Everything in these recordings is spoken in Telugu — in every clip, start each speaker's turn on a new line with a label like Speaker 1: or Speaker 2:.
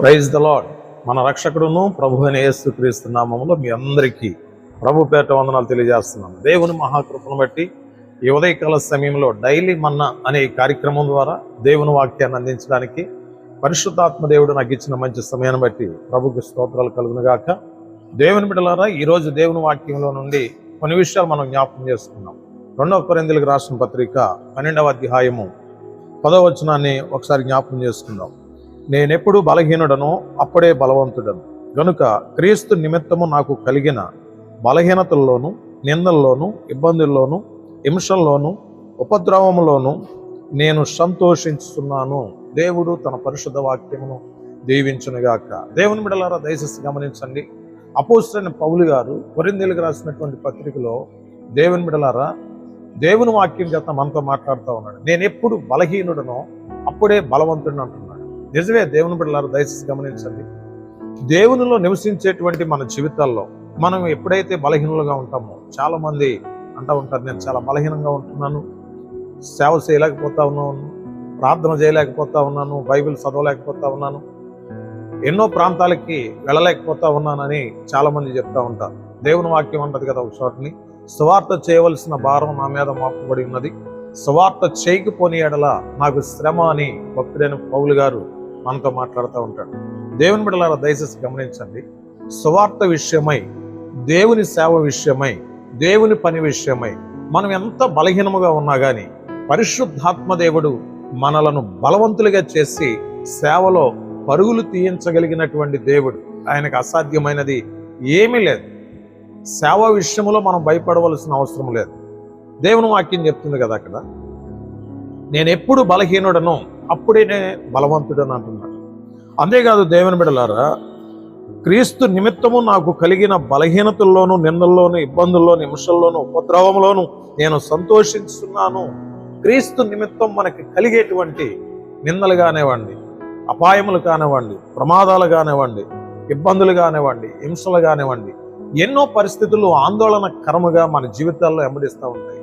Speaker 1: Praise the lord. మన రక్షకుడును ప్రభు అయిన యేసుక్రీస్తు నామములో మీ అందరికీ ప్రభు పేట వందనాలు తెలియజేస్తున్నాను. దేవుని మహాకృపను బట్టి ఈ ఉదయకాల సమయంలో డైలీ మన్నా అనే కార్యక్రమం ద్వారా దేవుని వాక్యాన్ని అందించడానికి పరిశుద్ధాత్మ దేవుడు నాకు ఇచ్చిన మంచి సమయాన్ని బట్టి ప్రభుకి స్తోత్రాలు కలుగునుగాక. దేవుని బిడ్డలారా, ఈరోజు దేవుని వాక్యంలో నుండి కొన్ని విషయాలు మనం జ్ఞాపకం చేసుకున్నాం. 2 కొరింథీయులకు రాసిన పత్రిక 12వ అధ్యాయము 10వ వచనాన్ని ఒకసారి జ్ఞాపకం చేసుకుందాం. నేనెప్పుడు బలహీనుడనో అప్పుడే బలవంతుడను, గనుక క్రీస్తు నిమిత్తము నాకు కలిగిన బలహీనతల్లోనూ నిందల్లోనూ ఇబ్బందుల్లోనూ హింసల్లోనూ ఉపద్రవములోనూ నేను సంతోషిస్తున్నాను. దేవుడు తన పరిశుద్ధ వాక్యమును దీవించునుగాక. దేవుని బిడ్డలారా, దయచేసి గమనించండి. అపోస్తలుడైన పౌలు గారు కొరింథీయులకు రాసినటువంటి పత్రికలో దేవుని బిడ్డలారా దేవుని వాక్యం చేత మనతో మాట్లాడుతూ ఉన్నాడు. నేను ఎప్పుడు బలహీనుడనో అప్పుడే బలవంతుడిని అంటున్నాడు. నిజమే దేవుని బిడ్డలారా, దయచేసి గమనించండి. దేవునిలో నివసించేటువంటి మన జీవితాల్లో మనం ఎప్పుడైతే బలహీనులుగా ఉంటామో, చాలా మంది అంటూ ఉంటారు, నేను చాలా బలహీనంగా ఉంటున్నాను, సేవ చేయలేకపోతా ఉన్నాను, ప్రార్థన చేయలేకపోతా ఉన్నాను, బైబిల్ చదవలేకపోతా ఉన్నాను, ఎన్నో ప్రాంతాలకి వెళ్ళలేకపోతా ఉన్నానని చాలా మంది చెప్తా ఉంటారు. దేవుని వాక్యం అంటది కదా ఒక చోటని, సువార్త చేయవలసిన భారం నా మీద మోపబడి ఉన్నది, సువార్త చేయకపోని ఎడల నాకు శ్రమ అని భక్తుడైన పౌలు గారు మనతో మాట్లాడుతూ ఉంటాడు. దేవుని బిడ్డలారా, దయచేసి గమనించండి. సువార్త విషయమై, దేవుని సేవ విషయమై, దేవుని పని విషయమై మనం ఎంత బలహీనముగా ఉన్నా కానీ పరిశుద్ధాత్మ దేవుడు మనలను బలవంతులుగా చేసి సేవలో పరుగులు తీయించగలిగినటువంటి దేవుడు. ఆయనకు అసాధ్యమైనది ఏమీ లేదు. సేవ విషయంలో మనం భయపడవలసిన అవసరం లేదు. దేవుని వాక్యం చెప్తుంది కదా అక్కడ, నేను ఎప్పుడు బలహీనుడను అప్పుడే బలవంతుడని అంటున్నాడు. అంతేకాదు దేవుని బిడ్డలారా, క్రీస్తు నిమిత్తము నాకు కలిగిన బలహీనతల్లోనూ నిందల్లోనూ ఇబ్బందుల్లోనూ హింసల్లోనూ ఉపద్రవంలోనూ నేను సంతోషిస్తున్నాను. క్రీస్తు నిమిత్తం మనకి కలిగేటువంటి నిందలు కానివ్వండి, అపాయములు కానివ్వండి, ప్రమాదాలు కానివ్వండి, ఇబ్బందులు కానివ్వండి, హింసలు కానివ్వండి, ఎన్నో పరిస్థితులు ఆందోళనకరముగా మన జీవితాల్లో వెంబడిస్తూ ఉంటాయి.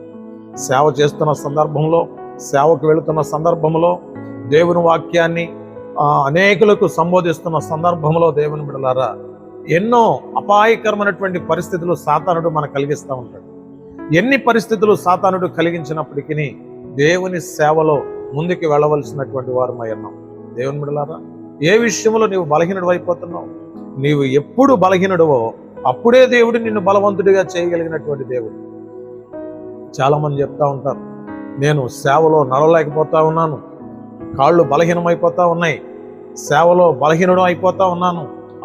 Speaker 1: సేవ చేస్తున్న సందర్భంలో, సేవకు వెళుతున్న సందర్భంలో, దేవుని వాక్యాన్ని అనేకులకు సంబోధిస్తున్న సందర్భంలో దేవుని బిడ్డలారా, ఎన్నో అపాయకరమైనటువంటి పరిస్థితులు సాతానుడు మనకు కలిగిస్తూ ఉంటాడు. ఎన్ని పరిస్థితులు సాతానుడు కలిగించినప్పటికీ దేవుని సేవలో ముందుకు వెళ్ళవలసినటువంటి వారమై ఉన్నాం. దేవుని బిడ్డలారా, ఏ విషయంలో నీవు బలహీనుడు అయిపోతున్నావు, నీవు ఎప్పుడు బలహీనుడవో అప్పుడే దేవుడు నిన్ను బలవంతుడిగా చేయగలిగినటువంటి దేవుడు. చాలా మంది చెప్తా ఉంటారు, నేను సేవలో నడవలేకపోతా ఉన్నాను, కాళ్ళు బలహీనమైపోతా ఉన్నాయి, సేవలో బలహీనుడు అయిపోతా ఉన్నాను,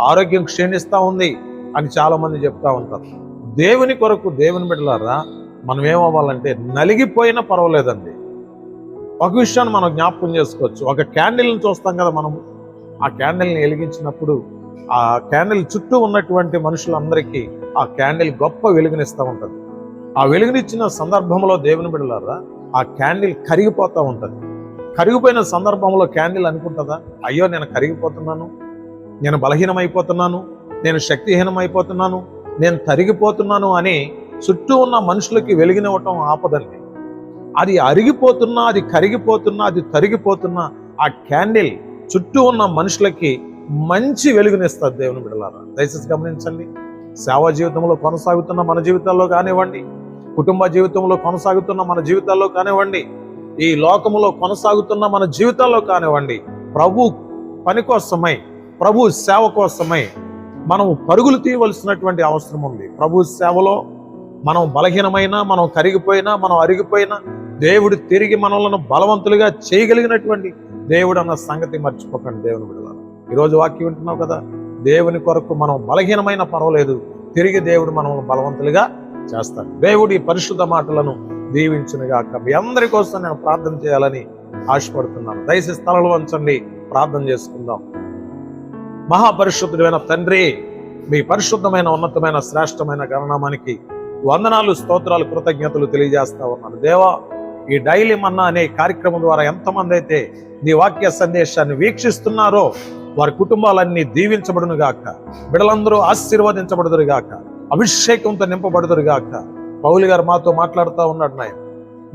Speaker 1: ఆరోగ్యం క్షీణిస్తూ ఉంది అని చాలా మంది చెప్తా ఉంటారు. దేవుని కొరకు దేవుని బిడ్డలారా, మనం ఏమవ్వాలంటే నలిగిపోయినా పర్వాలేదండి. ఒక విషయాన్ని మనం జ్ఞాపకం చేసుకోవచ్చు. ఒక క్యాండిల్ని చూస్తాం కదా మనము, ఆ క్యాండిల్ని వెలిగించినప్పుడు ఆ క్యాండిల్ చుట్టూ ఉన్నటువంటి మనుషులందరికీ ఆ క్యాండిల్ గొప్ప వెలుగునిస్తూ ఉంటుంది. ఆ వెలుగునిచ్చిన సందర్భంలో దేవుని బిడ్డలారా, ఆ క్యాండిల్ కరిగిపోతూ ఉంటుంది. కరిగిపోయిన సందర్భంలో క్యాండిల్ అనుకుంటుందా, అయ్యో నేను కరిగిపోతున్నాను, నేను బలహీనమైపోతున్నాను, నేను శక్తిహీనమైపోతున్నాను, నేను తరిగిపోతున్నాను అని చుట్టూ ఉన్న మనుషులకి వెలుగునివ్వటం ఆపదండి. అది అరిగిపోతున్నా, అది కరిగిపోతున్నా, అది తరిగిపోతున్నా ఆ క్యాండిల్ చుట్టూ ఉన్న మనుషులకి మంచి వెలుగునిస్తుంది. దేవుని బిడ్డలారా, దయచేసి గమనించండి. సేవా జీవితంలో కొనసాగుతున్న మన జీవితాల్లో కానివ్వండి, కుటుంబ జీవితంలో కొనసాగుతున్న మన జీవితాల్లో కానివ్వండి, ఈ లోకములో కొనసాగుతున్న మన జీవితాల్లో కానివ్వండి, ప్రభు పని కోసమై, ప్రభు సేవ కోసమై మనం పరుగులు తీయవలసినటువంటి అవసరం ఉంది. ప్రభు సేవలో మనం బలహీనమైనా, మనం కరిగిపోయినా, మనం అరిగిపోయినా దేవుడు తిరిగి మనలను బలవంతులుగా చేయగలిగినటువంటి దేవుడు అన్న సంగతి మర్చిపోకండి. దేవుని బిడ్డలారా, ఈరోజు వాక్యం వింటున్నావు కదా, దేవుని కొరకు మనం బలహీనమైన పర్వాలేదు, తిరిగి దేవుడు మనల్ని బలవంతులుగా చేస్తాడు. దేవుడు ఈ పరిశుద్ధ మాటలను దీవించునుగాక. మీ అందరి కోసం నేను ప్రార్థన చేయాలని ఆశపడుతున్నాను. దయచేసి స్థలంలో వంచండి, ప్రార్థన చేసుకుందాం. మహాపరిశుద్ధుడైన తండ్రి, మీ పరిశుద్ధమైన ఉన్నతమైన శ్రేష్టమైన గణనామానికి వందనాలు, స్తోత్రాలు, కృతజ్ఞతలు తెలియజేస్తా ఉన్నాను. దేవా, ఈ డైలీ మన్నా అనే కార్యక్రమం ద్వారా ఎంతమంది అయితే నీ వాక్య సందేశాన్ని వీక్షిస్తున్నారో వారి కుటుంబాలన్నీ దీవించబడును గాక, బిడ్డలందరూ ఆశీర్వదించబడుదురు గాక, అభిషేకంతో నింపబడుదురు గాక. పౌలు గారు మాతో మాట్లాడుతూ ఉన్నాడు,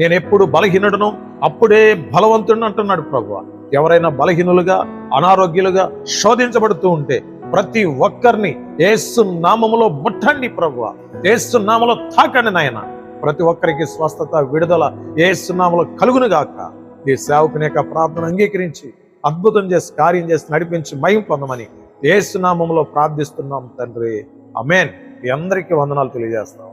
Speaker 1: నేను ఎప్పుడు బలహీనుడును అప్పుడే బలవంతుడు అంటున్నాడు ప్రభువా. ఎవరైనా బలహీనులుగా, అనారోగ్యులుగా శోధించబడుతూ ఉంటే ప్రతి ఒక్కరిని యేసు నామములో ముట్టండి ప్రభువా, యేసు నామములో తాకండి నాయన. ప్రతి ఒక్కరికి స్వస్థత, విడుదల యేసు నామములో కలుగును గాక. ఈ సేవకుని యొక్క ప్రార్థన అంగీకరించి అద్భుతం చేసి, కార్యం చేసి, నడిపించి మహిమ పొందమని యేసు నామములో ప్రార్థిస్తున్నాం తండ్రి. ఆమేన్. మీ అందరికీ వందనాలు తెలియజేస్తాం.